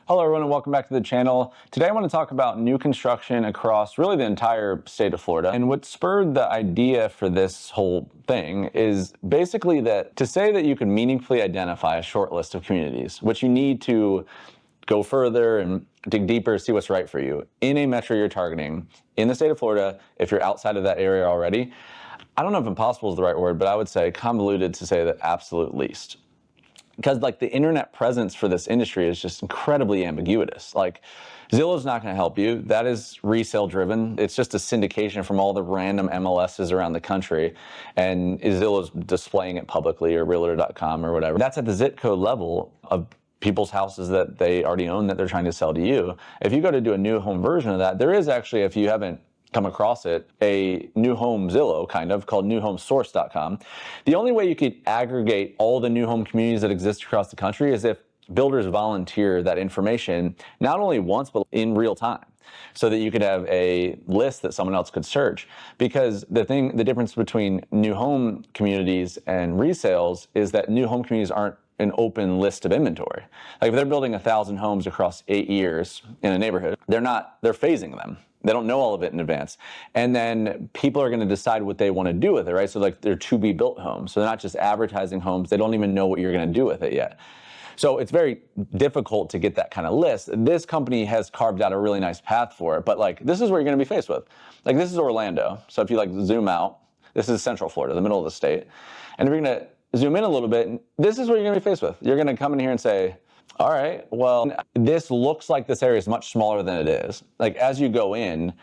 Hello everyone and welcome back to the channel. Today I want to talk about new construction across really the entire state of Florida. And what spurred the idea for this whole thing is basically that to say that you can meaningfully identify a short list of communities, which you need to go further and dig deeper, see what's right for you in a metro you're targeting in the state of Florida, if you're outside of that area already. I don't know if impossible is the right word, but I would say convoluted to say the absolute least. Because like the internet presence for this industry is just incredibly ambiguous. Like Zillow's not going to help you. That is resale driven. It's just a syndication from all the random MLSs around the country. And Zillow's displaying it publicly or realtor.com or whatever. That's at the zip code level of people's houses that they already own that they're trying to sell to you. If you go to do a new home version of that, there is actually, if you haven't come across it, a new home Zillow kind of called newhomesource.com. The only way you could aggregate all the new home communities that exist across the country is if builders volunteer that information, not only once, but in real time, so that you could have a list that someone else could search. Because the difference between new home communities and resales is that new home communities aren't an open list of inventory. Like if they're building 1,000 homes across 8 years in a neighborhood, they're phasing them. They don't know all of it in advance. And then people are going to decide what they want to do with it, right? So like they're to be built homes. So they're not just advertising homes. They don't even know what you're going to do with it yet. So it's very difficult to get that kind of list. This company has carved out a really nice path for it, but like this is where you're going to be faced with. Like this is Orlando. So if you like zoom out, this is Central Florida, the middle of the state. And if you're going to zoom in a little bit, this is what you're going to be faced with. You're going to come in here and say, all right, well, this looks like this area is much smaller than it is. Like as you go in,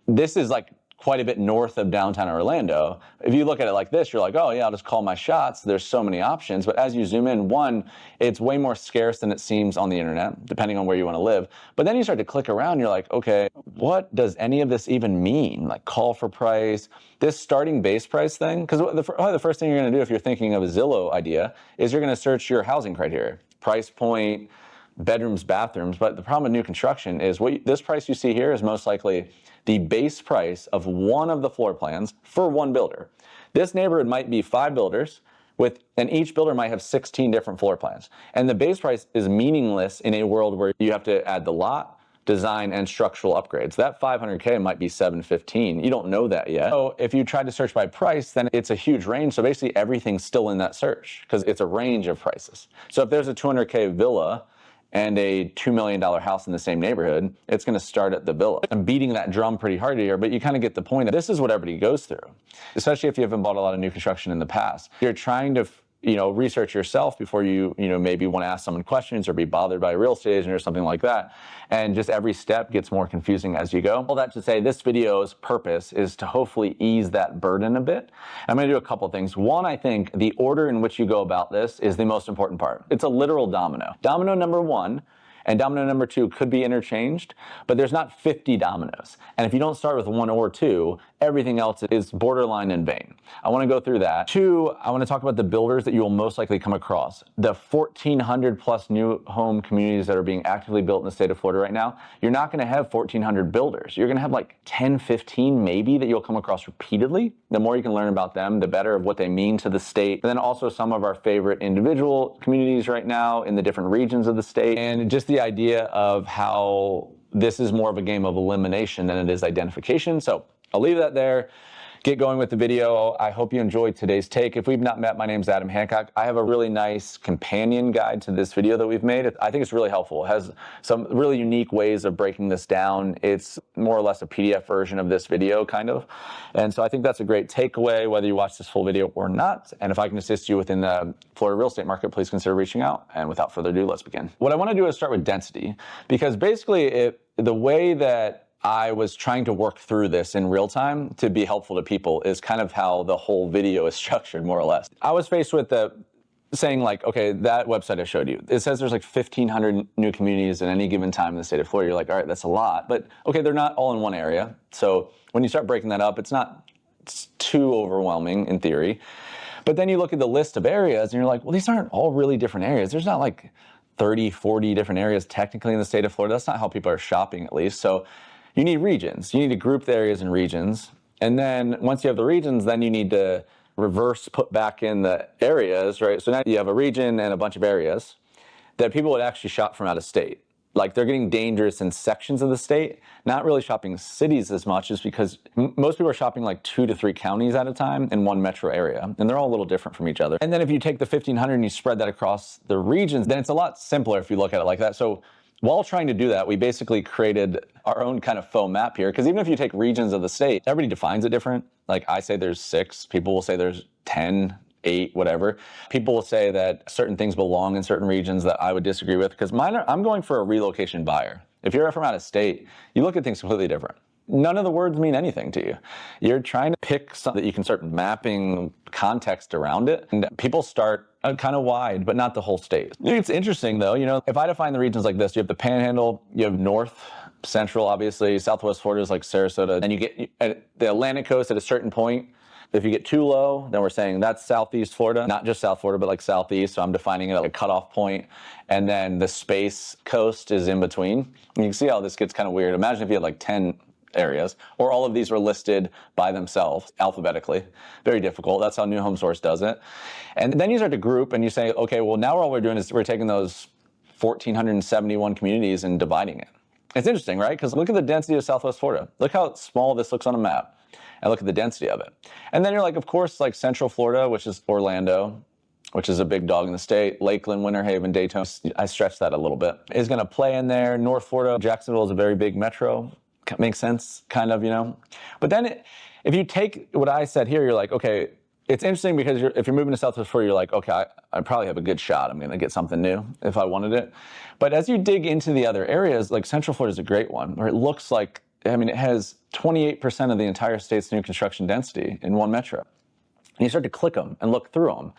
this is like quite a bit north of downtown Orlando. If you look at it like this, you're like, oh yeah, I'll just call my shots. There's so many options. But as you zoom in, one, it's way more scarce than it seems on the internet, depending on where you want to live. But then you start to click around, you're like, okay, what does any of this even mean? Like call for price, this starting base price thing? Because the first thing you're going to do if you're thinking of a Zillow idea is you're going to search your housing criteria. Price point, bedrooms, bathrooms. But the problem with new construction is this price you see here is most likely the base price of one of the floor plans for one builder. This neighborhood might be 5 builders and each builder might have 16 different floor plans. And the base price is meaningless in a world where you have to add the lot, design, and structural upgrades. That $500K might be $715. You don't know that yet. So if you try to search by price, then it's a huge range. So basically everything's still in that search because it's a range of prices. So if there's a $200K villa and a $2 million house in the same neighborhood, it's going to start at the villa. I'm beating that drum pretty hard here, but you kind of get the point that this is what everybody goes through, especially if you haven't bought a lot of new construction in the past. You're trying to research yourself before you maybe want to ask someone questions or be bothered by a real estate agent or something like that. And just every step gets more confusing as you go. All that to say, this video's purpose is to hopefully ease that burden a bit. I'm going to do a couple things. One, I think the order in which you go about this is the most important part. It's a literal domino. Domino number 1 and domino number 2 could be interchanged, but there's not 50 dominoes. And if you don't start with 1 or 2, everything else is borderline in vain. I want to go through that. 2, I want to talk about the builders that you will most likely come across. The 1,400 plus new home communities that are being actively built in the state of Florida right now, you're not going to have 1,400 builders. You're going to have like 10, 15 maybe that you'll come across repeatedly. The more you can learn about them, the better of what they mean to the state. And then also some of our favorite individual communities right now in the different regions of the state. And just the idea of how this is more of a game of elimination than it is identification. So I'll leave that there. Get going with the video. I hope you enjoyed today's take. If we've not met, my name's Adam Hancock. I have a really nice companion guide to this video that we've made. I think it's really helpful. It has some really unique ways of breaking this down. It's more or less a PDF version of this video, kind of. And so I think that's a great takeaway, whether you watch this full video or not. And if I can assist you within the Florida real estate market, please consider reaching out. And without further ado, let's begin. What I want to do is start with density, because basically the way that I was trying to work through this in real time to be helpful to people is kind of how the whole video is structured, more or less. I was faced with saying like, okay, that website I showed you, it says there's like 1,500 new communities at any given time in the state of Florida. You're like, all right, that's a lot, but okay, they're not all in one area. So when you start breaking that up, it's too overwhelming in theory. But then you look at the list of areas and you're like, well, these aren't all really different areas. There's not like 30, 40 different areas technically in the state of Florida. That's not how people are shopping, at least. So you need regions. You need to group the areas in regions. And then once you have the regions, then you need to reverse put back in the areas, right? So now you have a region and a bunch of areas that people would actually shop from out of state. Like they're getting dangerous in sections of the state, not really shopping cities as much, is because most people are shopping like 2 to 3 counties at a time in one metro area, and they're all a little different from each other. And then if you take the 1,500 and you spread that across the regions, then it's a lot simpler if you look at it like that. So while trying to do that, we basically created our own kind of faux map here, because even if you take regions of the state, everybody defines it different. Like I say there's 6, people will say there's 10, 8, whatever. People will say that certain things belong in certain regions that I would disagree with, because I'm going for a relocation buyer. If you're from out of state, you look at things completely different. None of the words mean anything to you. You're trying to pick something that you can start mapping context around it. And people start kind of wide, but not the whole state. It's interesting though, if I define the regions like this, you have the Panhandle, you have North, Central, obviously, Southwest Florida is like Sarasota, and you get the Atlantic coast at a certain point. If you get too low, then we're saying that's Southeast Florida, not just South Florida, but like Southeast. So I'm defining it at a cutoff point. And then the Space Coast is in between. And you can see how this gets kind of weird. Imagine if you had like 10 areas, or all of these were listed by themselves alphabetically. Very difficult. That's how New Home Source does it. And then you start to group and you say, okay, well, now all we're doing is we're taking those 1,471 communities and dividing it. It's interesting, right? Because look at the density of Southwest Florida. Look how small this looks on a map. And look at the density of it. And then you're like, of course, like Central Florida, which is Orlando, which is a big dog in the state, Lakeland, Winter Haven, Daytona, I stretched that a little bit, is going to play in there. North Florida, Jacksonville is a very big metro. Makes sense, kind of, But then if you take what I said here, you're like, okay, it's interesting because if you're moving to Southwest Florida, you're like, okay, I probably have a good shot. I'm going to get something new if I wanted it. But as you dig into the other areas, like Central Florida is a great one, where it looks like, it has 28% of the entire state's new construction density in one metro. And you start to click them and look through them.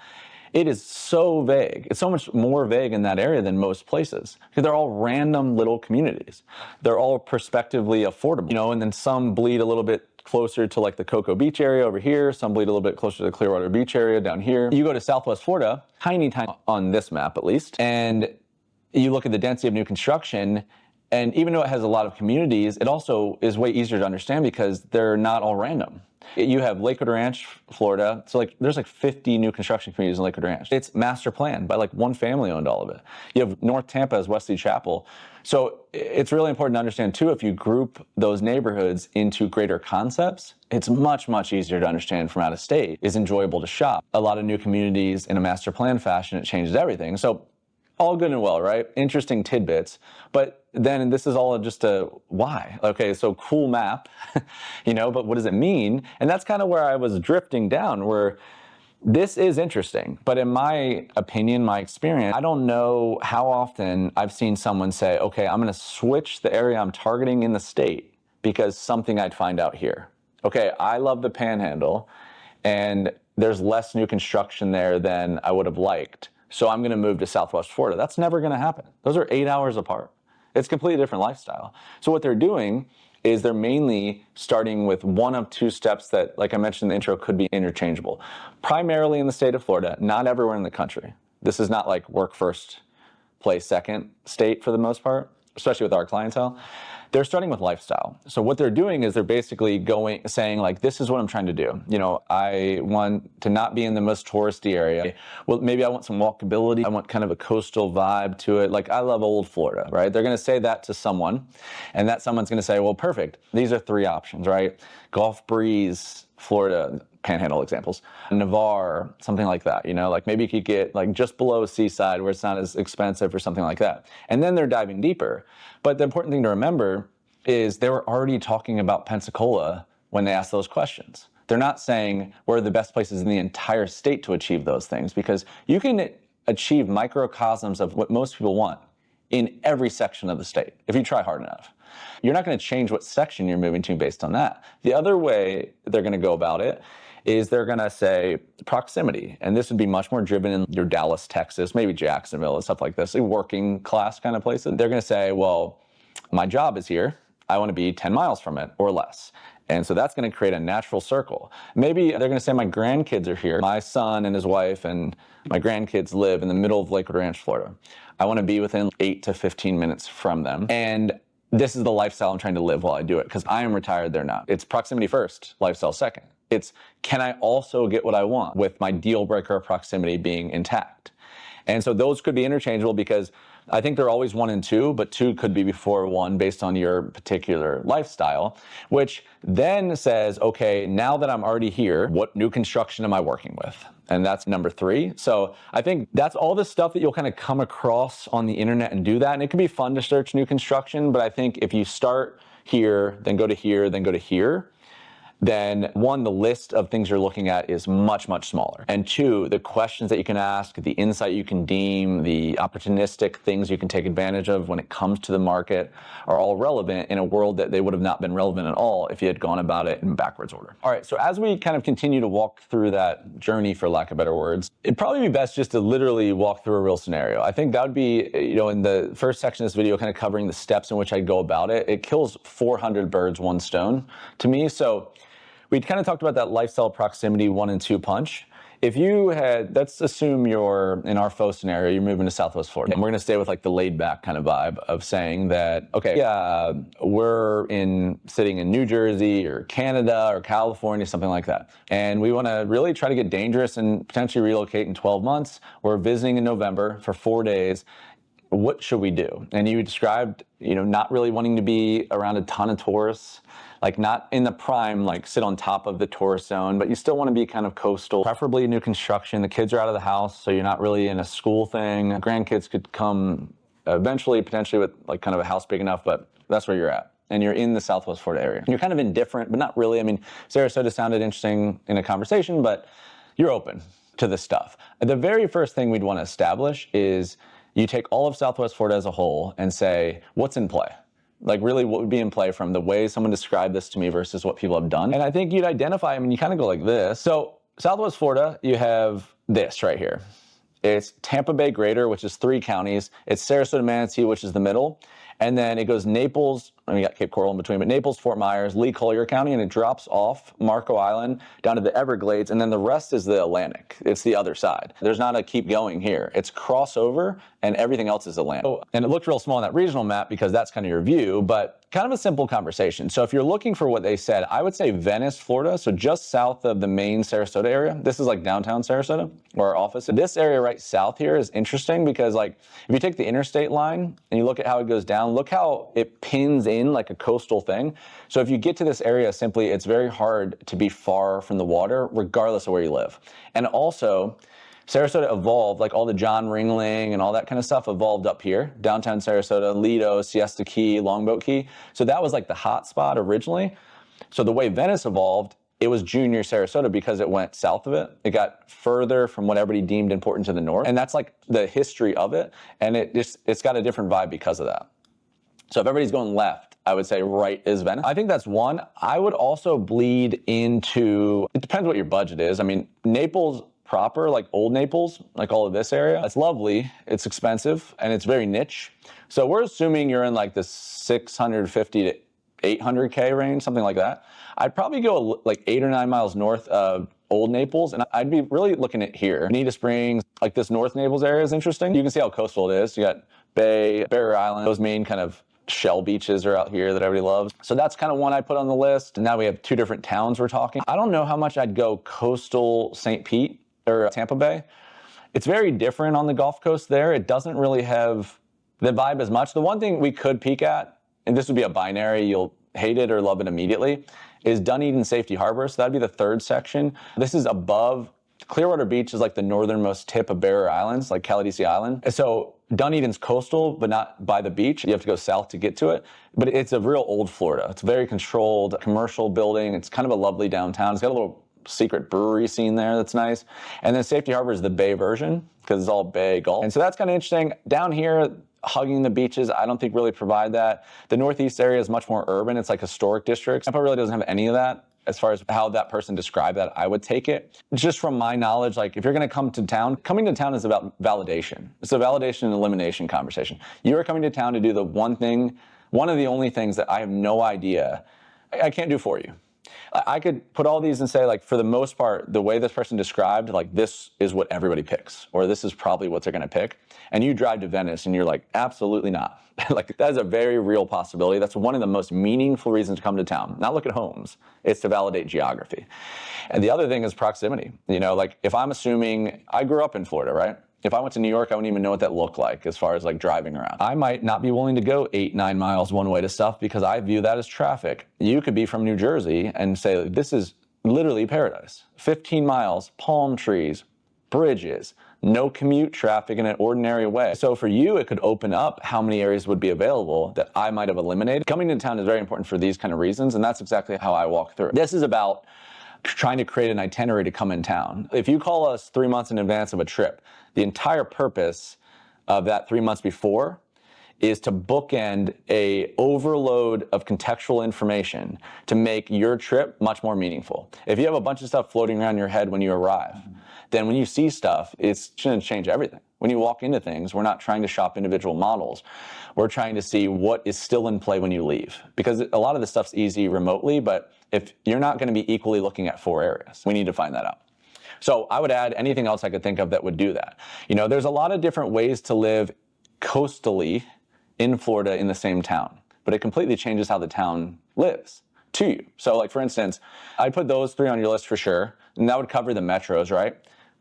It is so vague. It's so much more vague in that area than most places, because they're all random little communities. They're all prospectively affordable, and then some bleed a little bit closer to like the Cocoa Beach area over here. Some bleed a little bit closer to the Clearwater Beach area down here. You go to Southwest Florida, tiny on this map at least, and you look at the density of new construction. And even though it has a lot of communities, it also is way easier to understand because they're not all random. You have Lakewood Ranch, Florida. So there's 50 new construction communities in Lakewood Ranch. It's master planned by one family owned all of it. You have North Tampa as Wesley Chapel. So it's really important to understand too, if you group those neighborhoods into greater concepts, it's much, much easier to understand from out of state. It's enjoyable to shop. A lot of new communities in a master plan fashion, it changes everything. So all good and well, right? Interesting tidbits. But then this is all just a why. Okay, so cool map, but what does it mean? And that's kind of where I was drifting down, where this is interesting. But in my opinion, my experience, I don't know how often I've seen someone say, okay, I'm going to switch the area I'm targeting in the state because something I'd find out here. Okay, I love the Panhandle, and there's less new construction there than I would have liked. So I'm going to move to Southwest Florida. That's never going to happen. Those are 8 hours apart. It's a completely different lifestyle. So what they're doing is they're mainly starting with one of 2 steps that, like I mentioned in the intro, could be interchangeable. Primarily in the state of Florida, not everywhere in the country. This is not like work first, play second state for the most part, especially with our clientele. They're starting with lifestyle. So what they're doing is they're basically saying this is what I'm trying to do. I want to not be in the most touristy area. Well, maybe I want some walkability. I want kind of a coastal vibe to it. I love old Florida, right? They're going to say that to someone, and that someone's going to say, well, perfect. These are 3 options, right? Gulf Breeze, Florida, Panhandle examples, Navarre, something like that, maybe you could get just below Seaside where it's not as expensive or something like that. And then they're diving deeper. But the important thing to remember is they were already talking about Pensacola when they asked those questions. They're not saying where are the best places in the entire state to achieve those things, because you can achieve microcosms of what most people want in every section of the state if you try hard enough. You're not going to change what section you're moving to based on that. The other way they're going to go about it is they're going to say proximity. And this would be much more driven in your Dallas, Texas, maybe Jacksonville and stuff like this, working class kind of places. They're going to say, well, my job is here. I want to be 10 miles from it or less. And so that's going to create a natural circle. Maybe they're going to say my grandkids are here. My son and his wife and my grandkids live in the middle of Lakewood Ranch, Florida. I want to be within 8 to 15 minutes from them. And this is the lifestyle I'm trying to live while I do it, because I am retired, they're not. It's proximity first, lifestyle second. It's, can I also get what I want with my deal breaker proximity being intact? And so those could be interchangeable, because I think they're always 1 and 2, but 2 could be before 1 based on your particular lifestyle, which then says, okay, now that I'm already here, what new construction am I working with? And that's number 3. So I think that's all the stuff that you'll kind of come across on the internet and do that. And it can be fun to search new construction, but I think if you start here, then go to here, then go to here, then 1, the list of things you're looking at is much, much smaller. And 2, the questions that you can ask, the insight you can deem, the opportunistic things you can take advantage of when it comes to the market are all relevant in a world that they would have not been relevant at all if you had gone about it in backwards order. All right, so as we kind of continue to walk through that journey, for lack of better words, it'd probably be best just to literally walk through a real scenario. I think that would be, in the first section of this video, kind of covering the steps in which I'd go about it. It kills 400 birds, 1 stone to me. So we kind of talked about that lifestyle proximity 1 and 2 punch. If you had, let's assume you're, in our faux scenario, you're moving to Southwest Florida. And we're going to stay with like the laid back kind of vibe of saying that, okay, yeah, we're sitting in New Jersey or Canada or California, something like that. And we want to really try to get dangerous and potentially relocate in 12 months. We're visiting in November for 4 days. What should we do? And you described, not really wanting to be around a ton of tourists, like not in the prime, like sit on top of the tourist zone, but you still want to be kind of coastal, preferably new construction. The kids are out of the house, so you're not really in a school thing. Grandkids could come eventually, potentially with like kind of a house big enough, but that's where you're at. And you're in the Southwest Florida area. You're kind of indifferent, but not really. I mean, Sarasota sounded interesting in a conversation, but you're open to this stuff. The very first thing we'd want to establish is you take all of Southwest Florida as a whole and say, what's in play? Like really what would be in play from the way someone described this to me versus what people have done. And I think you'd identify, you kind of go like this. So Southwest Florida, you have this right here. It's Tampa Bay Greater, which is 3 counties. It's Sarasota, Manatee, which is the middle. And then it goes Naples, and we got Cape Coral in between, but Naples, Fort Myers, Lee, Collier County, and it drops off Marco Island down to the Everglades, and then the rest is the Atlantic. It's the other side. There's not a keep going here. It's crossover, and everything else is Atlantic. And it looked real small on that regional map because that's kind of your view, but kind of a simple conversation. So if you're looking for what they said, I would say Venice, Florida, so just south of the main Sarasota area. This is like downtown Sarasota, where our office is. This area right south here is interesting because like if you take the interstate line and you look at how it goes down, look how it pins in like a coastal thing. So if you get to this area, simply, it's very hard to be far from the water, regardless of where you live. And also, Sarasota evolved, like all the John Ringling and all that kind of stuff evolved up here. Downtown Sarasota, Lido, Siesta Key, Longboat Key. So that was like the hot spot originally. So the way Venice evolved, it was junior Sarasota because it went south of it. It got further from what everybody deemed important to the north. And that's like the history of it. And it's got a different vibe because of that. So if everybody's going left, I would say right is Venice. I think that's one. I would also bleed into, it depends what your budget is. I mean, Naples proper, like old Naples, like all of this area, it's lovely, it's expensive, and it's very niche. So we're assuming you're in like the 650 to 800K range, something like that. I'd probably go like 8 or 9 miles north of Old Naples, and I'd be really looking at here. Bonita Springs, like this North Naples area is interesting. You can see how coastal it is. You got Bay, Barrier Island, those main kind of shell beaches are out here that everybody loves. So that's kind of one I put on the list. And now we have 2 different towns we're talking. I don't know how much I'd go coastal St. Pete or Tampa Bay. It's very different on the Gulf Coast there. It doesn't really have the vibe as much. The one thing we could peek at, and this would be a binary, you'll hate it or love it immediately, is Dunedin Safety Harbor. So that'd be the 3rd section. This is above, Clearwater Beach is like the northernmost tip of Barrier Islands, like Caladesi Island. And so Dunedin's coastal, but not by the beach. You have to go south to get to it. But it's a real old Florida. It's very controlled, commercial building. It's kind of a lovely downtown. It's got a little secret brewery scene there that's nice. And then Safety Harbor is the bay version because it's all bay golf. And so that's kind of interesting. Down here, hugging the beaches, I don't think really provide that. The northeast area is much more urban. It's like historic districts. Tampa really doesn't have any of that. As far as how that person described that, I would take it. Just from my knowledge, like if you're gonna come to town, coming to town is about validation. It's a validation and elimination conversation. You are coming to town to do the one thing, one of the only things that I have no idea, I can't do for you. I could put all these and say, like, for the most part, the way this person described, like, this is what everybody picks, or this is probably what they're going to pick. And you drive to Venice and you're like, absolutely not. Like, that is a very real possibility. That's one of the most meaningful reasons to come to town. Not look at homes. It's to validate geography. And the other thing is proximity. You know, like, if I'm assuming, I grew up in Florida, right? If I went to New York, I wouldn't even know what that looked like as far as like driving around. I might not be willing to go 8-9 miles one way to stuff because I view that as traffic. You could be from New Jersey and say, this is literally paradise. 15 miles, palm trees, bridges, no commute traffic in an ordinary way. So for you, it could open up how many areas would be available that I might have eliminated. Coming to town is very important for these kind of reasons, and that's exactly how I walk through it. This is about trying to create an itinerary to come in town. If you call us 3 months in advance of a trip, the entire purpose of that 3 months before is to bookend a overload of contextual information to make your trip much more meaningful. If you have a bunch of stuff floating around your head when you arrive, then when you see stuff, it's going to change everything. When you walk into things, we're not trying to shop individual models. We're trying to see what is still in play when you leave. Because a lot of this stuff's easy remotely, but if you're not going to be equally looking at 4 areas, we need to find that out. So I would add anything else I could think of that would do that. You know, there's a lot of different ways to live coastally in Florida in the same town, but it completely changes how the town lives to you. So like, for instance, I'd put those 3 on your list for sure, and that would cover the metros, right?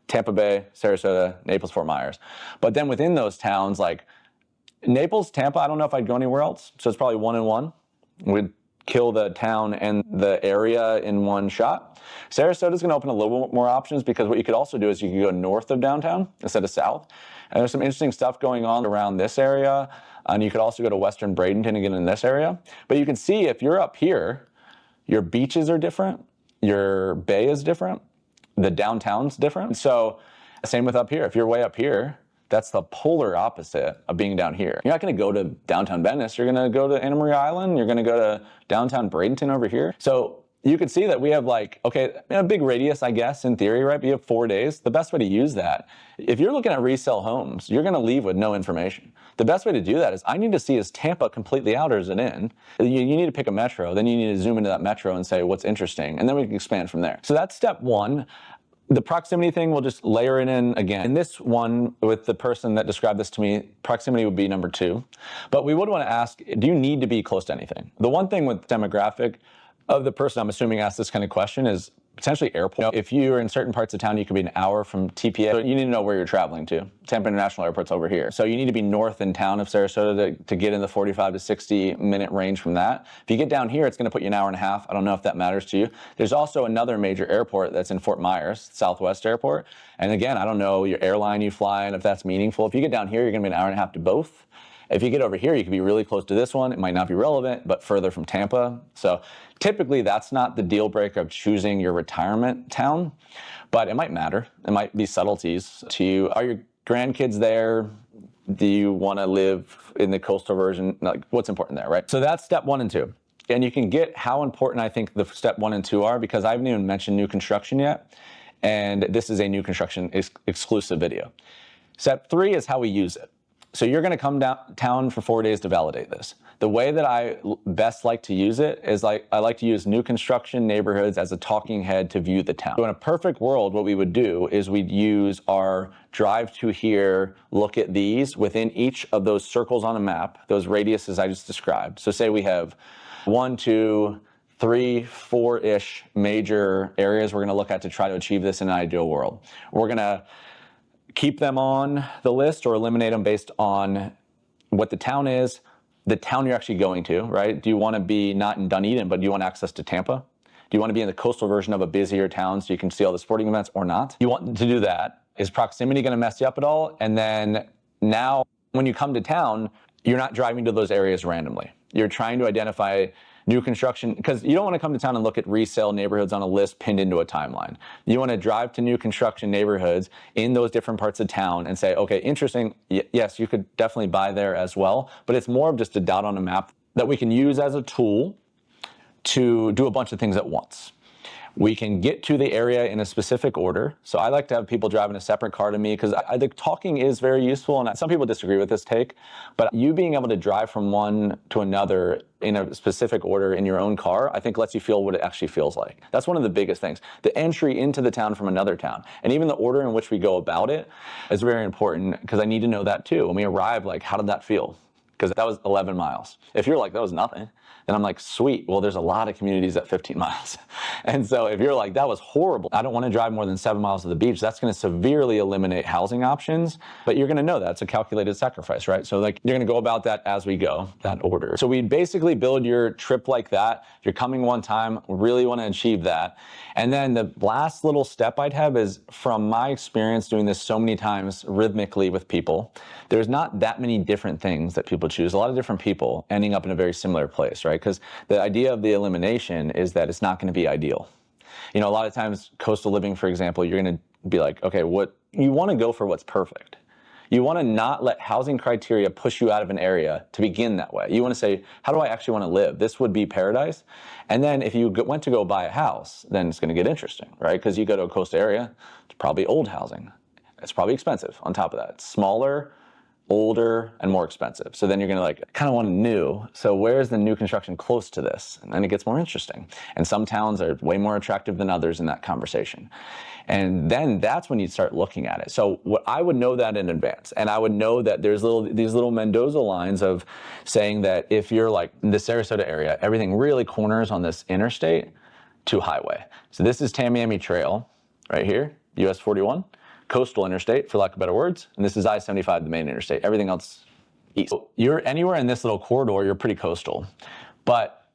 Tampa Bay, Sarasota, Naples, Fort Myers. But then within those towns, like Naples, Tampa, I don't know if I'd go anywhere else. So it's probably 1 and 1. We'd kill the town and the area in one shot. Sarasota's gonna open a little bit more options because what you could also do is you could go north of downtown instead of south. And there's some interesting stuff going on around this area. And you could also go to Western Bradenton and get in this area. But you can see if you're up here, your beaches are different, your bay is different, the downtown's different. So same with up here. If you're way up here, that's the polar opposite of being down here. You're not gonna go to downtown Venice, you're gonna go to Anna Maria Island, you're gonna go to downtown Bradenton over here. So you can see that we have like, okay, a big radius, I guess, in theory, right? But you have 4 days. The best way to use that, if you're looking at resale homes, you're gonna leave with no information. The best way to do that is I need to see, is Tampa completely out or is it in? You need to pick a metro, then you need to zoom into that metro and say what's interesting, and then we can expand from there. So that's step 1. The proximity thing, we'll just layer it in again. In this one, with the person that described this to me, proximity would be number 2. But we would want to ask, do you need to be close to anything? The one thing with demographic of the person I'm assuming asked this kind of question is potentially airport. If you're in certain parts of town, you could be an hour from TPA. So you need to know where you're traveling to. Tampa International Airport's over here. So you need to be north in town of Sarasota to get in the 45 to 60 minute range from that. If you get down here, it's gonna put you an hour and a half. I don't know if that matters to you. There's also another major airport that's in Fort Myers, Southwest Airport. And again, I don't know your airline you fly and if that's meaningful. If you get down here, you're gonna be an hour and a half to both. If you get over here, you could be really close to this one. It might not be relevant, but further from Tampa. So typically that's not the deal breaker of choosing your retirement town, but it might matter. It might be subtleties to you. Are your grandkids there? Do you want to live in the coastal version? Like, what's important there, right? So that's step 1 and 2. And you can get how important I think the step 1 and 2 are because I haven't even mentioned new construction yet. And this is a new construction exclusive video. Step 3 is how we use it. So you're gonna come downtown for 4 days to validate this. The way that I best like to use it is I like to use new construction neighborhoods as a talking head to view the town. So in a perfect world, what we would do is we'd use our drive to here, look at these within each of those circles on a map, those radiuses I just described. So say we have 1, 2, 3, 4-ish major areas we're gonna look at to try to achieve this in an ideal world. We're gonna keep them on the list or eliminate them based on what the town is, the town you're actually going to, right? Do you want to be not in Dunedin, but do you want access to Tampa? Do you want to be in the coastal version of a busier town so you can see all the sporting events or not? You want to do that. Is proximity going to mess you up at all? And then now when you come to town, you're not driving to those areas randomly. You're trying to identify new construction, because you don't want to come to town and look at resale neighborhoods on a list pinned into a timeline. You want to drive to new construction neighborhoods in those different parts of town and say, okay, interesting, yes, you could definitely buy there as well, but it's more of just a dot on a map that we can use as a tool to do a bunch of things at once. We can get to the area in a specific order. So I like to have people drive in a separate car to me because the talking is very useful. And some people disagree with this take, but you being able to drive from one to another in a specific order in your own car, I think lets you feel what it actually feels like. That's one of the biggest things. The entry into the town from another town, and even the order in which we go about it is very important because I need to know that too. When we arrive, like, how did that feel? because that was 11 miles. If you're like, that was nothing, then I'm like, sweet. Well, there's a lot of communities at 15 miles. And so if you're like, that was horrible, I don't want to drive more than 7 miles to the beach, that's going to severely eliminate housing options. But you're going to know that it's a calculated sacrifice, right? So like, you're going to go about that as we go, that order. So we basically build your trip like that. If you're coming one time, really want to achieve that. And then the last little step I'd have is, from my experience doing this so many times rhythmically with people, there's not that many different things that people choose. A lot of different people ending up in a very similar place, right? Because the idea of the elimination is that it's not going to be ideal. You know, a lot of times coastal living, for example, you're going to be like, okay, what you want to go for what's perfect. You want to not let housing criteria push you out of an area to begin that way. You want to say, how do I actually want to live? This would be paradise. And then if you went to go buy a house, then it's going to get interesting, right? Because you go to a coastal area, it's probably old housing. It's probably expensive on top of that. It's smaller, older, and more expensive. So then you're gonna like, kind of want new. So where's the new construction close to this? And then it gets more interesting. And some towns are way more attractive than others in that conversation. And then that's when you start looking at it. So what I would know that in advance. And I would know that there's these little Mendoza lines of saying that if you're like in the Sarasota area, everything really corners on this interstate to highway. So this is Tamiami Trail right here, US 41. Coastal interstate, for lack of better words, and this is I-75, the main interstate. Everything else east. So you're anywhere in this little corridor, you're pretty coastal. But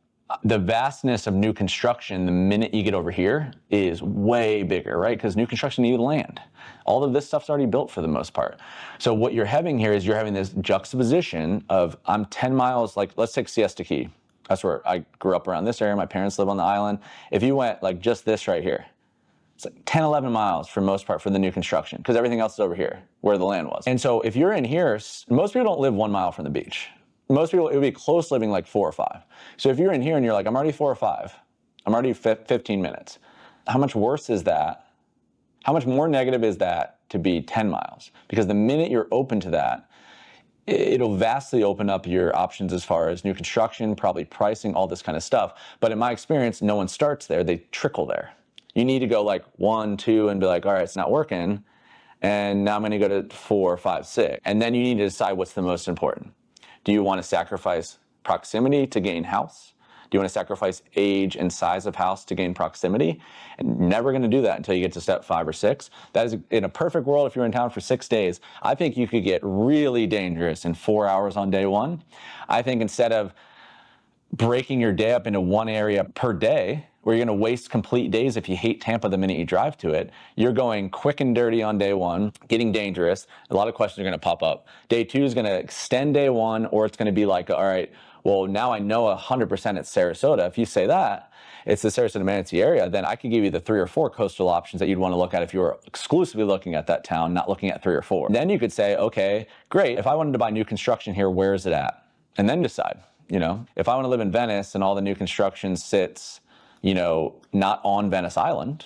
the vastness of new construction, the minute you get over here, is way bigger, right? Because new construction needs land. All of this stuff's already built for the most part. So what you're having here is you're having this juxtaposition of, I'm 10 miles, like let's take Siesta Key. That's where I grew up, around this area. My parents live on the island. If you went like just this right here, it's like 10, 11 miles for most part for the new construction, because everything else is over here where the land was. And so if you're in here, most people don't live 1 mile from the beach. Most people, it would be close living like 4 or 5. So if you're in here and you're like, I'm already 4 or 5, I'm already 15 minutes. How much worse is that? How much more negative is that to be 10 miles? Because the minute you're open to that, it'll vastly open up your options as far as new construction, probably pricing, all this kind of stuff. But in my experience, no one starts there, they trickle there. You need to go like 1, 2 and be like, all right, it's not working. And now I'm going to go to 4, 5, 6. And then you need to decide what's the most important. Do you want to sacrifice proximity to gain house? Do you want to sacrifice age and size of house to gain proximity? And you're never going to do that until you get to step 5 or 6. That is, in a perfect world, if you're in town for 6 days, I think you could get really dangerous in 4 hours on day 1. I think instead of breaking your day up into one area per day, where you're going to waste complete days if you hate Tampa the minute you drive to it, you're going quick and dirty on day 1, getting dangerous. A lot of questions are going to pop up. Day 2 is going to extend day 1, or it's going to be like, all right, well, now I know 100% it's Sarasota. If you say that, it's the Sarasota-Manatee area, then I could give you the 3 or 4 coastal options that you'd want to look at if you were exclusively looking at that town, not looking at 3 or 4. Then you could say, okay, great. If I wanted to buy new construction here, where is it at? And then decide, you know, if I want to live in Venice and all the new construction sits, you know, not on Venice Island,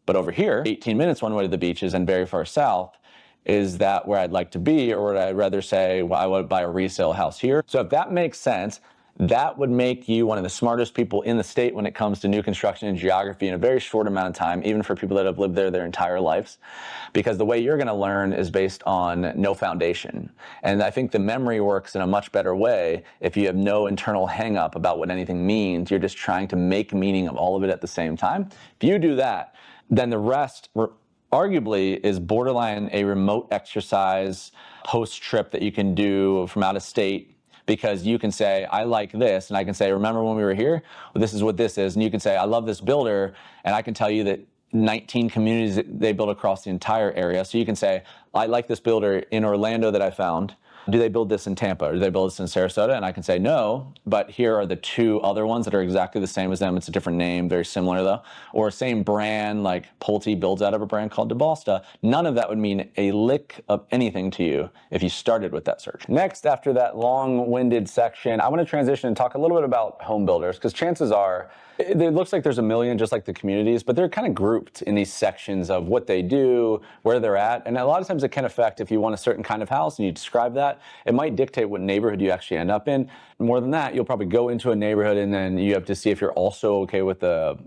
but over here, 18 minutes one way to the beaches and very far south, is that where I'd like to be? Or would I rather say, well, I would buy a resale house here? So if that makes sense, that would make you one of the smartest people in the state when it comes to new construction and geography in a very short amount of time, even for people that have lived there their entire lives. Because the way you're going to learn is based on no foundation. And I think the memory works in a much better way if you have no internal hang up about what anything means. You're just trying to make meaning of all of it at the same time. If you do that, then the rest arguably is borderline a remote exercise post-trip that you can do from out of state. Because you can say, I like this, and I can say, remember when we were here? Well, this is what this is. And you can say, I love this builder, and I can tell you that 19 communities they build across the entire area. So you can say, I like this builder in Orlando that I found. Do they build this in Tampa, or do they build this in Sarasota? And I can say no, but here are the 2 other ones that are exactly the same as them. It's a different name, very similar though. Or same brand, like Pulte builds out of a brand called DeBalsta. None of that would mean a lick of anything to you if you started with that search. Next, after that long-winded section, I want to transition and talk a little bit about home builders, because chances are, it looks like there's a million just like the communities, but they're kind of grouped in these sections of what they do, where they're at. And a lot of times it can affect if you want a certain kind of house and you describe that, it might dictate what neighborhood you actually end up in. More than that, you'll probably go into a neighborhood and then you have to see if you're also okay with the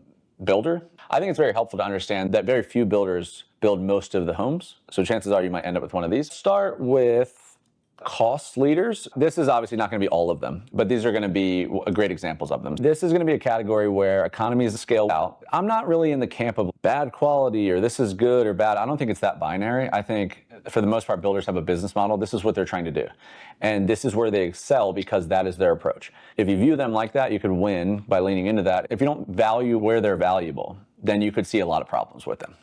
builder. I think it's very helpful to understand that very few builders build most of the homes. So chances are you might end up with one of these. Start with Cost leaders, this is obviously not going to be all of them, but these are going to be great examples of them. This is going to be a category where economies are scaled out. I'm not really in the camp of bad quality or this is good or bad. I don't think it's that binary. I think for the most part, builders have a business model. This is what they're trying to do. And this is where they excel because that is their approach. If you view them like that, you could win by leaning into that. If you don't value where they're valuable, then you could see a lot of problems with them.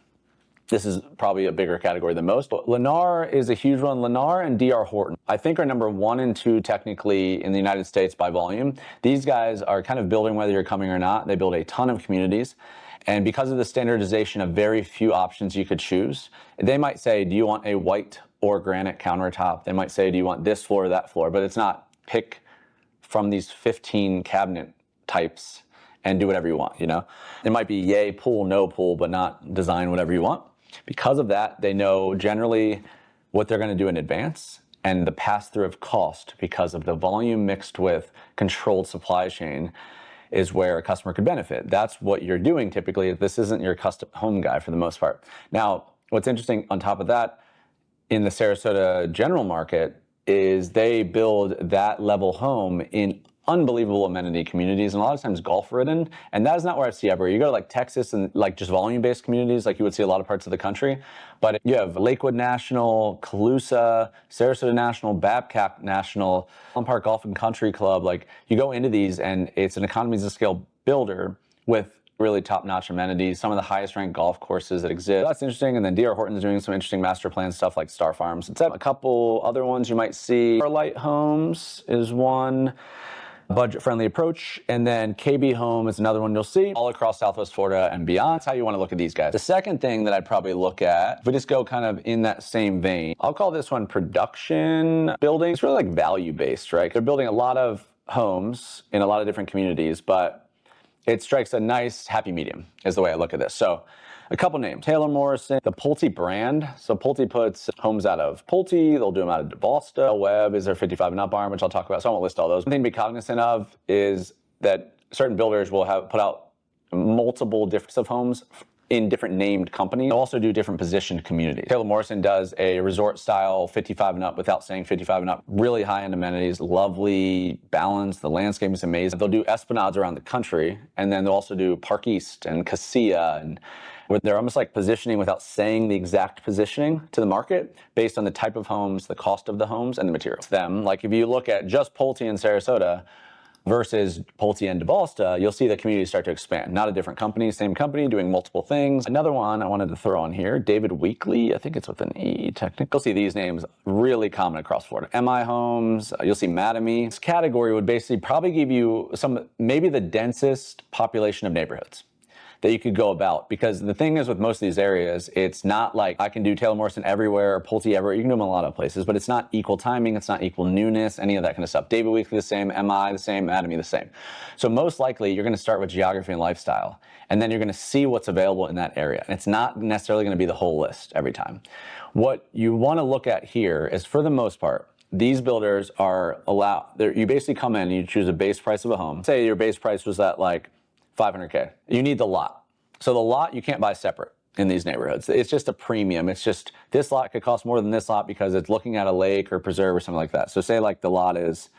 This is probably a bigger category than most, but Lennar is a huge one. Lennar and D.R. Horton, I think, are number 1 and 2 technically in the United States by volume. These guys are kind of building whether you're coming or not. They build a ton of communities. And because of the standardization of very few options you could choose, they might say, do you want a white or granite countertop? They might say, do you want this floor or that floor? But it's not pick from these 15 cabinet types and do whatever you want, you know? It might be yay, pool, no pool, but not design whatever you want. Because of that, they know generally what they're going to do in advance and the pass-through of cost because of the volume mixed with controlled supply chain is where a customer could benefit. That's what you're doing typically. This isn't your custom home guy for the most part. Now, what's interesting on top of that, in the Sarasota general market, is they build that level home in unbelievable amenity communities and a lot of times golf ridden, and that is not where I see everywhere. You go to like Texas and like just volume-based communities like you would see a lot of parts of the country, but you have Lakewood National, Calusa, Sarasota National, Babcock National, Allen Park Golf and Country Club. Like you go into these and it's an economies of scale builder with really top-notch amenities, some of the highest ranked golf courses that exist. That's interesting. And then D.R. Horton's doing some interesting master plan stuff like Star Farms. It's a couple other ones you might see. Starlight Homes is one. Budget-friendly approach, and then KB Home is another one you'll see all across Southwest Florida and beyond. That's how you want to look at these guys. The second thing that I'd probably look at, if we just go kind of in that same vein, I'll call this one production building. It's really like value-based, right? They're building a lot of homes in a lot of different communities, but it strikes a nice happy medium is the way I look at this. So a couple names, Taylor Morrison, the Pulte brand. So Pulte puts homes out of Pulte, they'll do them out of DeValsta. Webb is their 55 and up arm, which I'll talk about, so I won't list all those. One thing to be cognizant of is that certain builders will have put out multiple different of homes in different named companies. They'll also do different positioned communities. Taylor Morrison does a resort style 55 and up without saying 55 and up. Really high-end amenities, lovely balance, the landscape is amazing. They'll do esplanades around the country, and then they'll also do Park East and Casilla, and where they're almost like positioning without saying the exact positioning to the market based on the type of homes, the cost of the homes, and the materials. Them, like if you look at just Pulte in Sarasota versus Pulte and DeValsta, you'll see the communities start to expand. Not a different company, same company, doing multiple things. Another one I wanted to throw on here, David Weekley, I think it's with an E technical. You'll see these names really common across Florida. MI Homes, you'll see Mattamy. This category would basically probably give you maybe the densest population of neighborhoods that you could go about. Because the thing is with most of these areas, it's not like I can do Taylor Morrison everywhere or Pulte everywhere. You can do them in a lot of places, but it's not equal timing, it's not equal newness, any of that kind of stuff. David Weekley the same, MI the same, Mattamy the same. So most likely you're gonna start with geography and lifestyle, and then you're gonna see what's available in that area. And it's not necessarily gonna be the whole list every time. What you wanna look at here is, for the most part, these builders are you basically come in and you choose a base price of a home. Say your base price was at like $500K. You need the lot. So the lot you can't buy separate in these neighborhoods. It's just a premium. It's just this lot could cost more than this lot because it's looking at a lake or preserve or something like that. So say like the lot is,